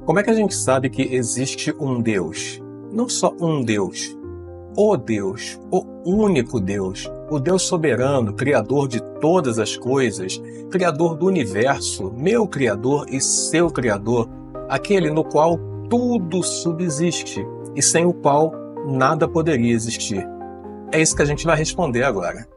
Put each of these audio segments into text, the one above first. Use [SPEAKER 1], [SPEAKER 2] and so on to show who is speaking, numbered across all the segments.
[SPEAKER 1] Como é que a gente sabe que existe um Deus? Não só um Deus, o único Deus, o Deus soberano, criador de todas as coisas, criador do universo, meu criador e seu criador, aquele no qual tudo subsiste e sem o qual nada poderia existir. É isso que a gente vai responder agora.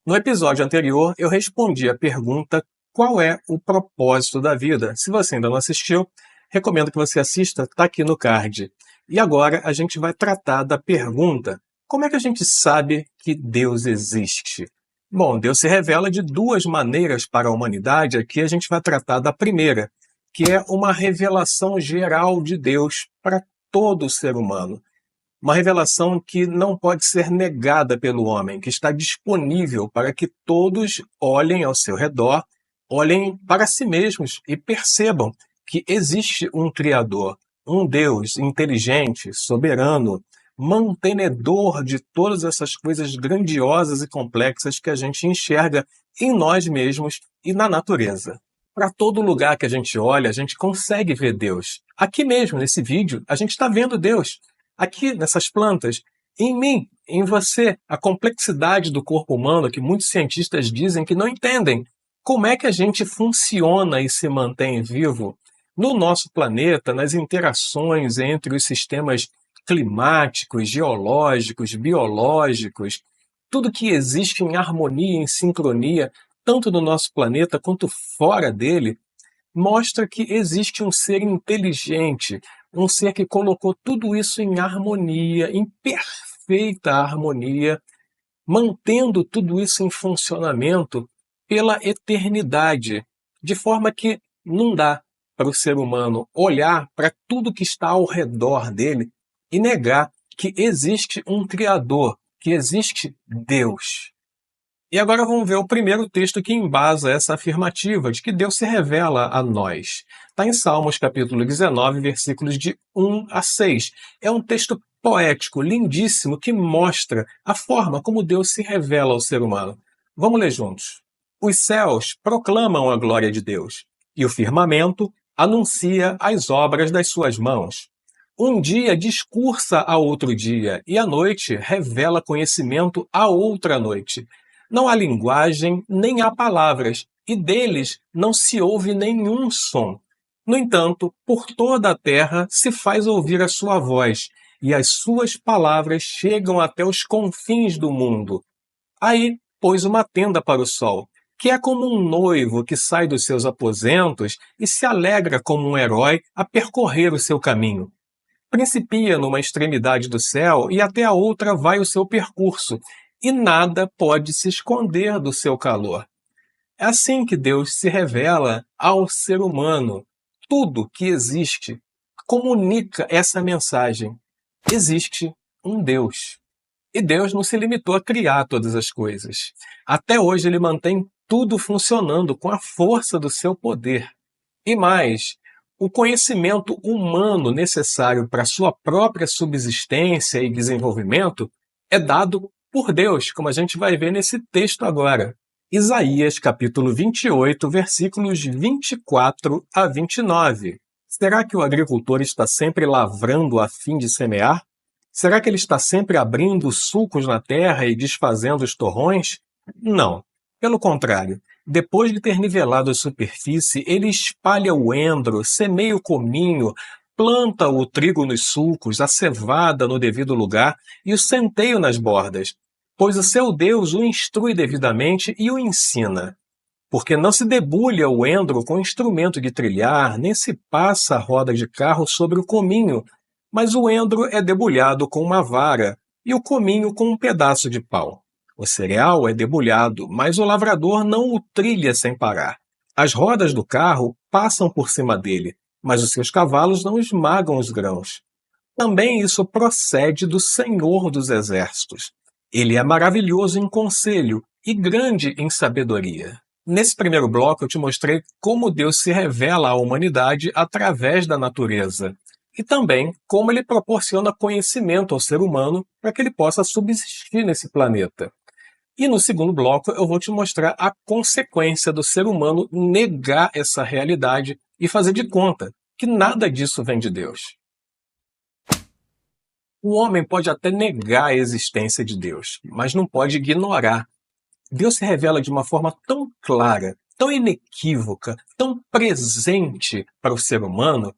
[SPEAKER 1] No episódio anterior, eu respondi a pergunta: qual é o propósito da vida? Se você ainda não assistiu, recomendo que você assista, está aqui no card. E agora a gente vai tratar da pergunta: como é que a gente sabe que Deus existe? Bom, Deus se revela de duas maneiras para a humanidade. Aqui a gente vai tratar da primeira, que é uma revelação geral de Deus para todo ser humano. Uma revelação que não pode ser negada pelo homem, que está disponível para que todos olhem ao seu redor, olhem para si mesmos e percebam que existe um Criador, um Deus inteligente, soberano, mantenedor de todas essas coisas grandiosas e complexas que a gente enxerga em nós mesmos e na natureza. Para todo lugar que a gente olha, a gente consegue ver Deus. Aqui mesmo, nesse vídeo, a gente está vendo Deus. Aqui, nessas plantas, em mim, em você, a complexidade do corpo humano que muitos cientistas dizem que não entendem. Como é que a gente funciona e se mantém vivo no nosso planeta, nas interações entre os sistemas climáticos, geológicos, biológicos, tudo que existe em harmonia, em sincronia, tanto no nosso planeta quanto fora dele, mostra que existe um ser inteligente, um ser que colocou tudo isso em harmonia, em perfeita harmonia, mantendo tudo isso em funcionamento pela eternidade, de forma que não dá para o ser humano olhar para tudo que está ao redor dele e negar que existe um Criador, que existe Deus. E agora vamos ver o primeiro texto que embasa essa afirmativa de que Deus se revela a nós. Está em Salmos capítulo 19, versículos de 1 a 6. É um texto poético, lindíssimo, que mostra a forma como Deus se revela ao ser humano. Vamos ler juntos. Os céus proclamam a glória de Deus, e o firmamento anuncia as obras das suas mãos. Um dia discursa a outro dia, e a noite revela conhecimento a outra noite. Não há linguagem, nem há palavras, e deles não se ouve nenhum som. No entanto, por toda a terra se faz ouvir a sua voz, e as suas palavras chegam até os confins do mundo. Aí pôs uma tenda para o sol, que é como um noivo que sai dos seus aposentos e se alegra como um herói a percorrer o seu caminho. Principia numa extremidade do céu e até a outra vai o seu percurso, e nada pode se esconder do seu calor. É assim que Deus se revela ao ser humano. Tudo que existe comunica essa mensagem. Existe um Deus. E Deus não se limitou a criar todas as coisas. Até hoje ele mantém tudo funcionando com a força do seu poder. E mais, o conhecimento humano necessário para sua própria subsistência e desenvolvimento é dado por Deus, como a gente vai ver nesse texto agora. Isaías, capítulo 28, versículos 24 a 29. Será que o agricultor está sempre lavrando a fim de semear? Será que ele está sempre abrindo sulcos na terra e desfazendo os torrões? Não. Pelo contrário, depois de ter nivelado a superfície, ele espalha o endro, semeia o cominho, planta o trigo nos sulcos, a cevada no devido lugar e o centeio nas bordas, pois o seu Deus o instrui devidamente e o ensina. Porque não se debulha o endro com instrumento de trilhar, nem se passa a roda de carro sobre o cominho, mas o endro é debulhado com uma vara e o cominho com um pedaço de pau. O cereal é debulhado, mas o lavrador não o trilha sem parar. As rodas do carro passam por cima dele, mas os seus cavalos não esmagam os grãos. Também isso procede do Senhor dos Exércitos. Ele é maravilhoso em conselho e grande em sabedoria. Nesse primeiro bloco eu te mostrei como Deus se revela à humanidade através da natureza e também como ele proporciona conhecimento ao ser humano para que ele possa subsistir nesse planeta. E no segundo bloco eu vou te mostrar a consequência do ser humano negar essa realidade e fazer de conta que nada disso vem de Deus. O homem pode até negar a existência de Deus, mas não pode ignorar. Deus se revela de uma forma tão clara, tão inequívoca, tão presente para o ser humano,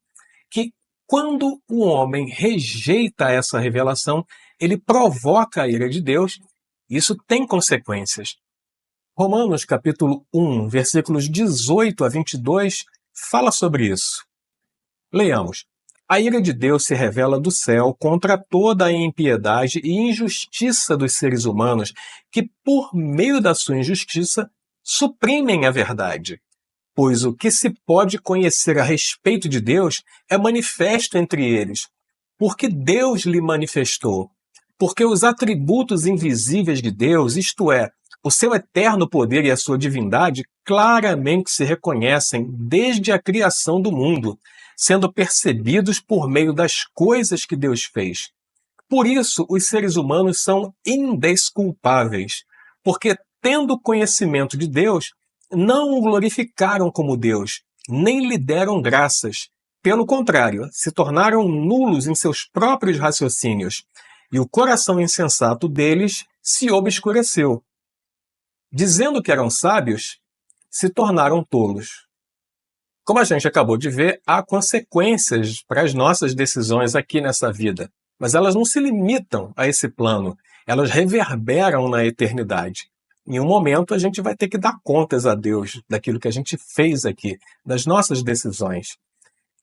[SPEAKER 1] que quando o homem rejeita essa revelação, ele provoca a ira de Deus. Isso tem consequências. Romanos capítulo 1, versículos 18 a 22, fala sobre isso. Leiamos. A ira de Deus se revela do céu contra toda a impiedade e injustiça dos seres humanos que, por meio da sua injustiça, suprimem a verdade. Pois o que se pode conhecer a respeito de Deus é manifesto entre eles, porque Deus lhe manifestou. Porque os atributos invisíveis de Deus, isto é, o seu eterno poder e a sua divindade, claramente se reconhecem desde a criação do mundo, sendo percebidos por meio das coisas que Deus fez. Por isso, os seres humanos são indesculpáveis, porque, tendo conhecimento de Deus, não o glorificaram como Deus, nem lhe deram graças. Pelo contrário, se tornaram nulos em seus próprios raciocínios, e o coração insensato deles se obscureceu. Dizendo que eram sábios, se tornaram tolos. Como a gente acabou de ver, há consequências para as nossas decisões aqui nessa vida, mas elas não se limitam a esse plano, elas reverberam na eternidade. Em um momento a gente vai ter que dar contas a Deus daquilo que a gente fez aqui, das nossas decisões.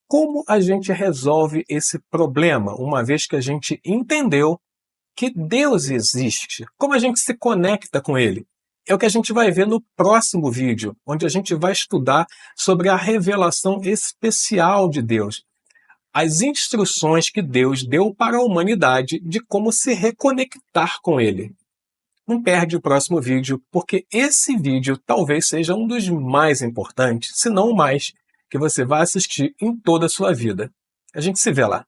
[SPEAKER 1] Como a gente resolve esse problema, uma vez que a gente entendeu que Deus existe? Como a gente se conecta com Ele? É o que a gente vai ver no próximo vídeo, onde a gente vai estudar sobre a revelação especial de Deus, as instruções que Deus deu para a humanidade de como se reconectar com Ele. Não perde o próximo vídeo, porque esse vídeo talvez seja um dos mais importantes, se não o mais, que você vai assistir em toda a sua vida. A gente se vê lá.